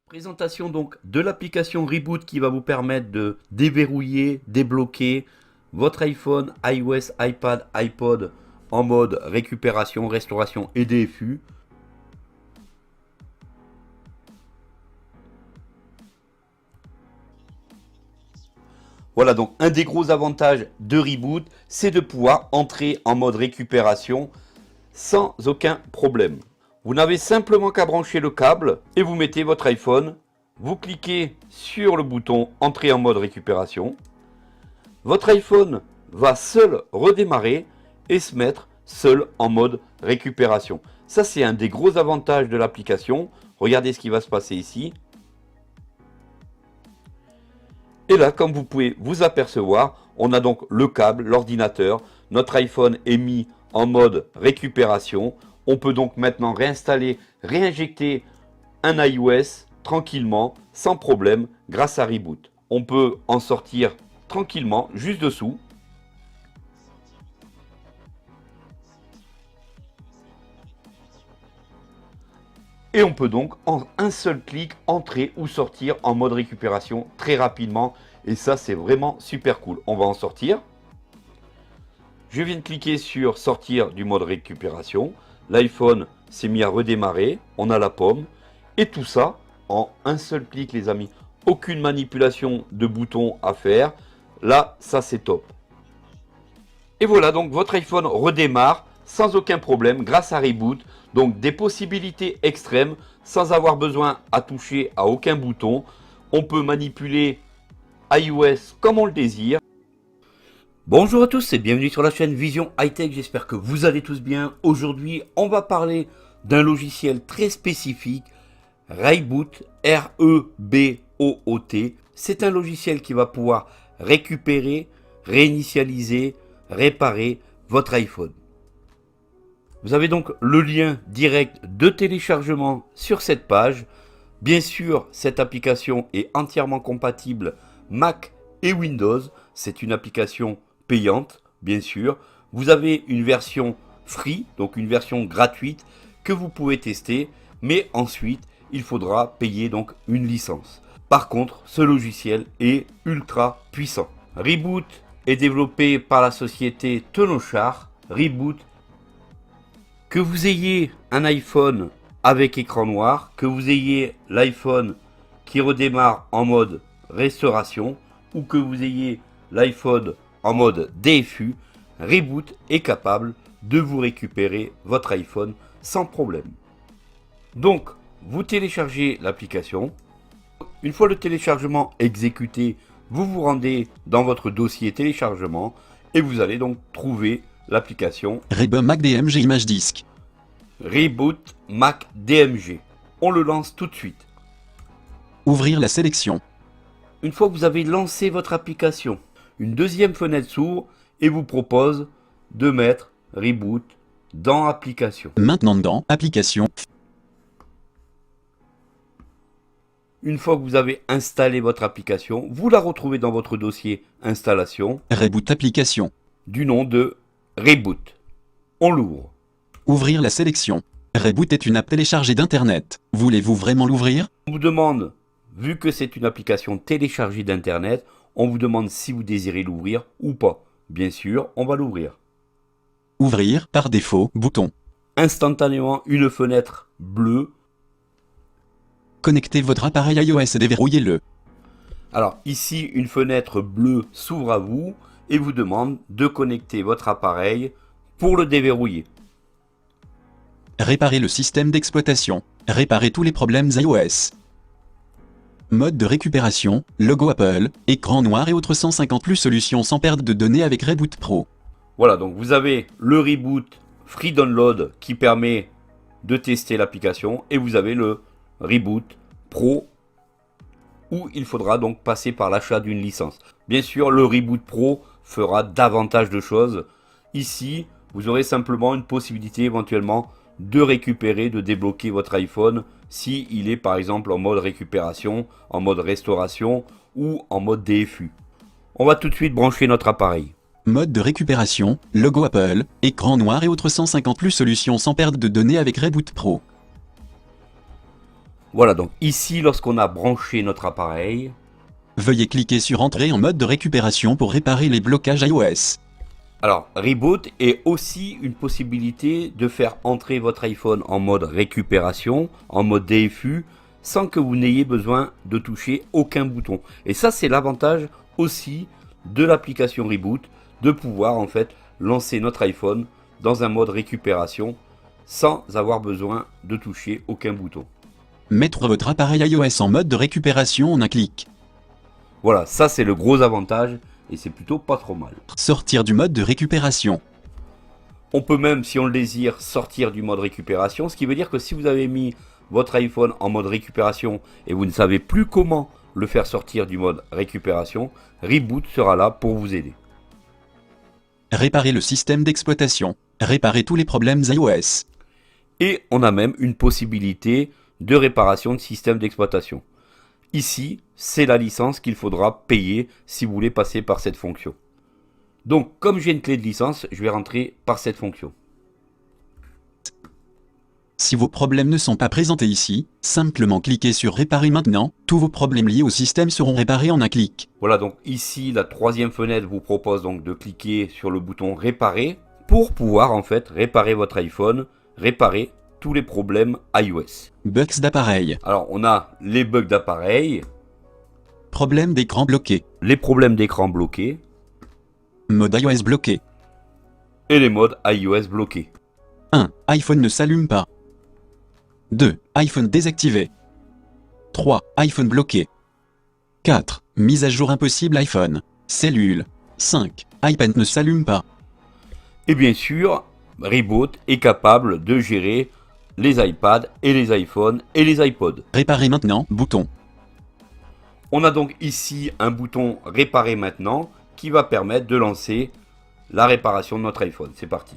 Présentation donc de l'application Reboot qui va vous permettre de déverrouiller, débloquer votre iPhone, iOS, iPad, iPod en mode récupération, restauration et DFU. Voilà donc un des gros avantages de Reboot, c'est de pouvoir entrer en mode récupération sans aucun problème. Vous n'avez simplement qu'à brancher le câble et vous mettez votre iPhone. Vous cliquez sur le bouton Entrer en mode récupération. Votre iPhone va seul redémarrer et se mettre seul en mode récupération. Ça, c'est un des gros avantages de l'application. Regardez ce qui va se passer ici. Et là, comme vous pouvez vous apercevoir, on a donc le câble, l'ordinateur. Notre iPhone est mis en mode récupération. On peut donc maintenant réinstaller, réinjecter un iOS tranquillement, sans problème, grâce à Reboot. On peut en sortir tranquillement, juste dessous. Et on peut donc en un seul clic entrer ou sortir en mode récupération très rapidement. Et ça, c'est vraiment super cool. On va en sortir. Je viens de cliquer sur sortir du mode récupération. L'iPhone s'est mis à redémarrer. On a la pomme. Et tout ça en un seul clic, les amis. Aucune manipulation de boutons à faire. Là, ça c'est top. Et voilà, donc votre iPhone redémarre sans aucun problème grâce à Reboot. Donc des possibilités extrêmes sans avoir besoin à toucher à aucun bouton. On peut manipuler iOS comme on le désire. Bonjour à tous et bienvenue sur la chaîne Vision High Tech. J'espère que vous allez tous bien. Aujourd'hui, on va parler d'un logiciel très spécifique, Reboot, R-E-B-O-O-T. C'est un logiciel qui va pouvoir récupérer, réinitialiser, réparer votre iPhone. Vous avez donc le lien direct de téléchargement sur cette page. Bien sûr, cette application est entièrement compatible Mac et Windows. C'est une application payante, bien sûr. Vous avez une version free, donc une version gratuite que vous pouvez tester. Mais ensuite, il faudra payer donc une licence. Par contre, ce logiciel est ultra puissant. Reboot est développé par la société Tenochar. Reboot. Que vous ayez un iPhone avec écran noir, que vous ayez l'iPhone qui redémarre en mode restauration ou que vous ayez l'iPhone en mode DFU, Reboot est capable de vous récupérer votre iPhone sans problème. Donc, vous téléchargez l'application. Une fois le téléchargement exécuté, vous vous rendez dans votre dossier téléchargement et vous allez donc trouver l'application Reboot Mac DMG Image Disk. Reboot Mac DMG. On le lance tout de suite. Ouvrir la sélection. Une fois que vous avez lancé votre application, une deuxième fenêtre s'ouvre et vous propose de mettre Reboot dans Application. Maintenant dans Application. Une fois que vous avez installé votre application, vous la retrouvez dans votre dossier Installation Reboot Application. du nom de Reboot. On l'ouvre. Ouvrir la sélection. Reboot est une app téléchargée d'Internet. Voulez-vous vraiment l'ouvrir? On vous demande, vu que c'est une application téléchargée d'Internet, on vous demande si vous désirez l'ouvrir ou pas. Bien sûr, on va l'ouvrir. Ouvrir, par défaut, bouton. Instantanément, une fenêtre bleue. Connectez votre appareil iOS et déverrouillez-le. Alors ici, une fenêtre bleue s'ouvre à vous et vous demande de connecter votre appareil pour le déverrouiller. Réparer le système d'exploitation. Réparer tous les problèmes iOS. Mode de récupération, logo Apple, écran noir et autres 150 plus solutions sans perte de données avec Reboot Pro. Voilà, donc vous avez le Reboot Free Download qui permet de tester l'application et vous avez le Reboot Pro où il faudra donc passer par l'achat d'une licence. Bien sûr, le Reboot Pro fera davantage de choses. Ici, vous aurez simplement une possibilité éventuellement de récupérer, de débloquer votre iPhone si il est par exemple en mode récupération, en mode restauration ou en mode DFU. On va tout de suite brancher notre appareil. Mode de récupération, logo Apple, écran noir et autres 150 plus solutions sans perte de données avec Reboot Pro. Voilà, donc ici, lorsqu'on a branché notre appareil, Veuillez cliquer sur Entrer en mode de récupération pour réparer les blocages iOS. alors Reboot est aussi une possibilité de faire entrer votre iPhone en mode récupération, en mode DFU, sans que vous n'ayez besoin de toucher aucun bouton. Et ça, c'est l'avantage aussi de l'application Reboot, de pouvoir en fait lancer notre iPhone dans un mode récupération sans avoir besoin de toucher aucun bouton. Mettre votre appareil iOS en mode de récupération en un clic. Voilà, ça c'est le gros avantage et c'est plutôt pas trop mal. Sortir du mode de récupération. On peut même, si on le désire, sortir du mode récupération, ce qui veut dire que si vous avez mis votre iPhone en mode récupération et vous ne savez plus comment le faire sortir du mode récupération, Reboot sera là pour vous aider. Réparer le système d'exploitation. Réparer tous les problèmes iOS. Et on a même une possibilité de réparation de système d'exploitation. Ici, c'est la licence qu'il faudra payer si vous voulez passer par cette fonction. Donc, comme j'ai une clé de licence, je vais rentrer par cette fonction. Si vos problèmes ne sont pas présentés ici, simplement cliquez sur Réparer maintenant, tous vos problèmes liés au système seront réparés en un clic. Voilà, donc ici, la troisième fenêtre vous propose donc de cliquer sur le bouton Réparer pour pouvoir en fait réparer votre iPhone, réparer tous les problèmes iOS. Bugs d'appareil. Alors, on a les bugs d'appareil, Problème d'écran bloqué. les problèmes d'écran bloqués Mode iOS bloqué. et les modes iOS bloqués. 1. iPhone ne s'allume pas. 2. iPhone désactivé. 3. iPhone bloqué. 4. Mise à jour impossible iPhone. Cellule. 5. iPad ne s'allume pas. Et bien sûr, Reboot est capable de gérer les iPads et les iPhones et les iPods. Réparer maintenant, bouton. On a donc ici un bouton Réparer maintenant qui va permettre de lancer la réparation de notre iPhone. C'est parti.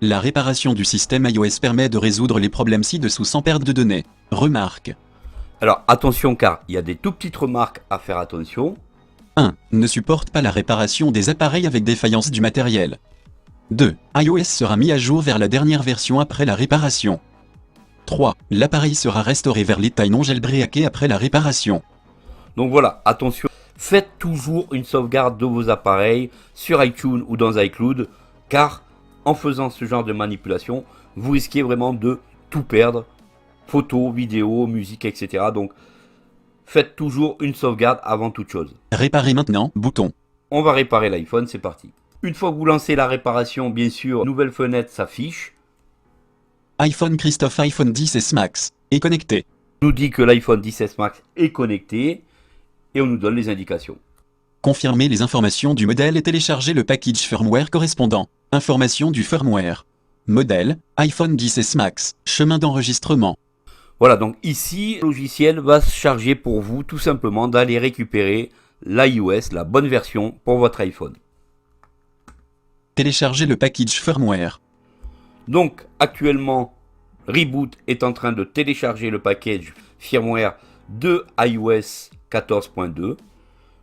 La réparation du système iOS permet de résoudre les problèmes ci-dessous sans perte de données. Remarque. Alors attention car il y a des tout petites remarques à faire attention. 1. Ne supporte pas la réparation des appareils avec défaillance du matériel. 2. iOS sera mis à jour vers la dernière version après la réparation. 3. L'appareil sera restauré vers l'état non jailbreaké après la réparation. Donc voilà, attention, faites toujours une sauvegarde de vos appareils sur iTunes ou dans iCloud car en faisant ce genre de manipulation, vous risquez vraiment de tout perdre, photos, vidéos, musique, etc. Donc faites toujours une sauvegarde avant toute chose. Réparer maintenant, bouton. On va réparer l'iPhone, c'est parti. Une fois que vous lancez la réparation, bien sûr, nouvelle fenêtre s'affiche. iPhone Christophe iPhone 10s Max est connecté. On nous dit que l'iPhone 10s Max est connecté et on nous donne les indications. Confirmer les informations du modèle et télécharger le package firmware correspondant. Information du firmware. Modèle, iPhone 10s Max. Chemin d'enregistrement. Voilà, donc ici, le logiciel va se charger pour vous tout simplement d'aller récupérer l'iOS, la bonne version pour votre iPhone. Télécharger le package firmware. Donc actuellement, Reboot est en train de télécharger le package firmware de iOS 14.2.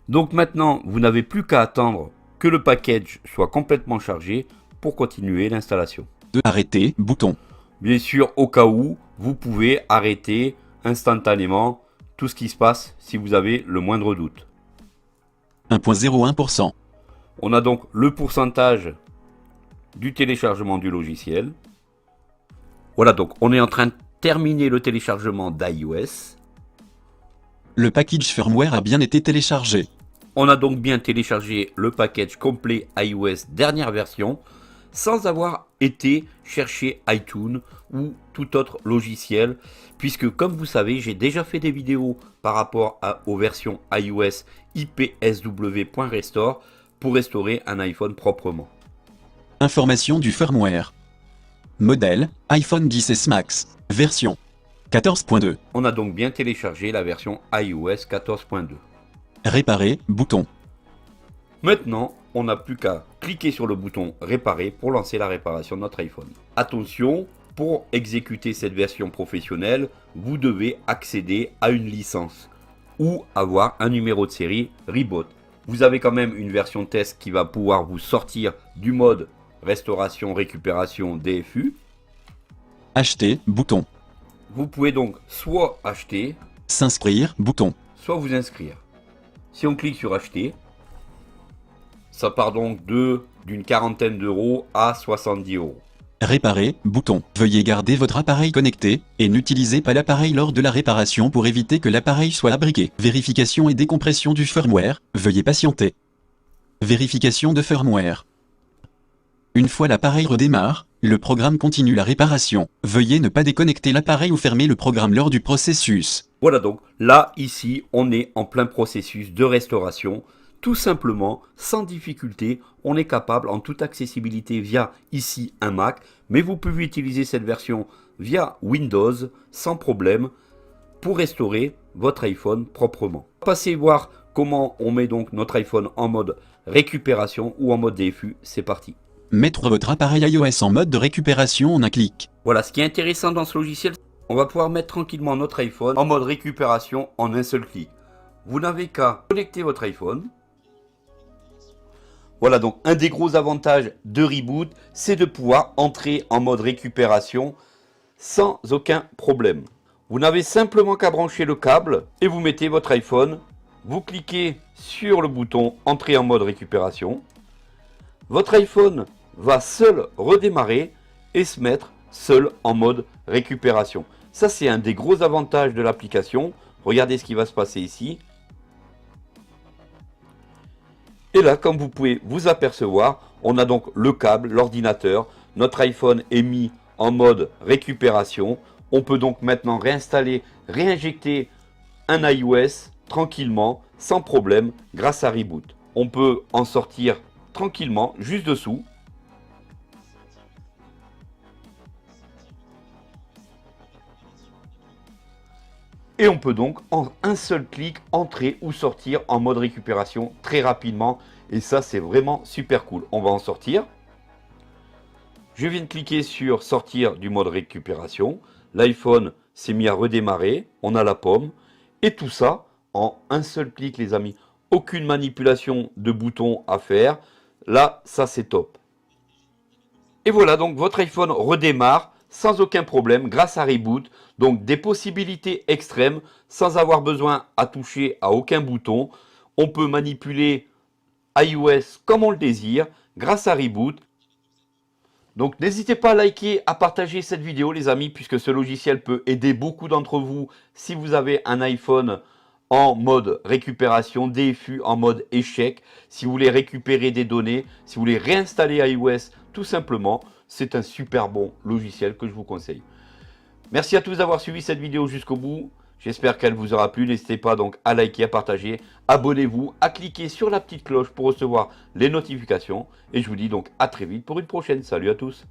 Donc maintenant, vous n'avez plus qu'à attendre que le package soit complètement chargé pour continuer l'installation. 2. Arrêter, bouton. Bien sûr, au cas où, vous pouvez arrêter instantanément tout ce qui se passe si vous avez le moindre doute. 1.01%. On a donc le pourcentage du téléchargement du logiciel. Voilà, donc on est en train de terminer le téléchargement d'iOS. Le package firmware a bien été téléchargé. On a donc bien téléchargé le package complet iOS dernière version sans avoir été chercher iTunes ou tout autre logiciel puisque comme vous savez j'ai déjà fait des vidéos par rapport aux versions iOS ipsw.restore pour restaurer un iPhone proprement. Information du firmware. Modèle, iPhone 10s Max. Version 14.2. On a donc bien téléchargé la version iOS 14.2. Réparer, bouton. Maintenant, on n'a plus qu'à cliquer sur le bouton réparer pour lancer la réparation de notre iPhone. Attention, pour exécuter cette version professionnelle, vous devez accéder à une licence ou avoir un numéro de série Reboot. Vous avez quand même une version test qui va pouvoir vous sortir du mode restauration, récupération, DFU. Acheter, bouton. vous pouvez donc soit acheter, S'inscrire, bouton. soit vous inscrire. Si on clique sur acheter, ça part donc d'une quarantaine d'euros à 70 euros. Réparer, bouton. Veuillez garder votre appareil connecté, et n'utilisez pas l'appareil lors de la réparation pour éviter que l'appareil soit abriqué. Vérification et décompression du firmware, veuillez patienter. Vérification de firmware. Une fois l'appareil redémarre, le programme continue la réparation. Veuillez ne pas déconnecter l'appareil ou fermer le programme lors du processus. Voilà donc, là, ici, on est en plein processus de restauration. Tout simplement, sans difficulté, on est capable en toute accessibilité via ici un Mac, mais vous pouvez utiliser cette version via Windows sans problème pour restaurer votre iPhone proprement. Passez voir comment on met donc notre iPhone en mode récupération ou en mode DFU, c'est parti. Mettre votre appareil iOS en mode de récupération en un clic. Voilà, ce qui est intéressant dans ce logiciel, on va pouvoir mettre tranquillement notre iPhone en mode récupération en un seul clic. Vous n'avez qu'à connecter votre iPhone. Voilà donc un des gros avantages de Reboot, c'est de pouvoir entrer en mode récupération sans aucun problème. Vous n'avez simplement qu'à brancher le câble et vous mettez votre iPhone. Vous cliquez sur le bouton entrer en mode récupération. Votre iPhone va seul redémarrer et se mettre seul en mode récupération. Ça, c'est un des gros avantages de l'application. Regardez ce qui va se passer ici. Et là, comme vous pouvez vous apercevoir, on a donc le câble, l'ordinateur. Notre iPhone est mis en mode récupération. On peut donc maintenant réinstaller, réinjecter un iOS tranquillement, sans problème, grâce à Reboot. On peut en sortir tranquillement, juste dessous. Et on peut donc en un seul clic entrer ou sortir en mode récupération très rapidement. Et ça, c'est vraiment super cool. On va en sortir. Je viens de cliquer sur sortir du mode récupération. L'iPhone s'est mis à redémarrer. On a la pomme. Et tout ça en un seul clic, les amis. Aucune manipulation de boutons à faire. Là, ça c'est top. Et voilà, donc votre iPhone redémarre sans aucun problème grâce à Reboot. Donc des possibilités extrêmes sans avoir besoin à toucher à aucun bouton. On peut manipuler iOS comme on le désire grâce à Reboot. Donc n'hésitez pas à liker, à partager cette vidéo les amis, puisque ce logiciel peut aider beaucoup d'entre vous si vous avez un iPhone en mode récupération, DFU en mode échec, si vous voulez récupérer des données, si vous voulez réinstaller iOS tout simplement, c'est un super bon logiciel que je vous conseille. Merci à tous d'avoir suivi cette vidéo jusqu'au bout. J'espère qu'elle vous aura plu. N'hésitez pas donc à liker, à partager, abonnez-vous, à cliquer sur la petite cloche pour recevoir les notifications. Et je vous dis donc à très vite pour une prochaine. Salut à tous.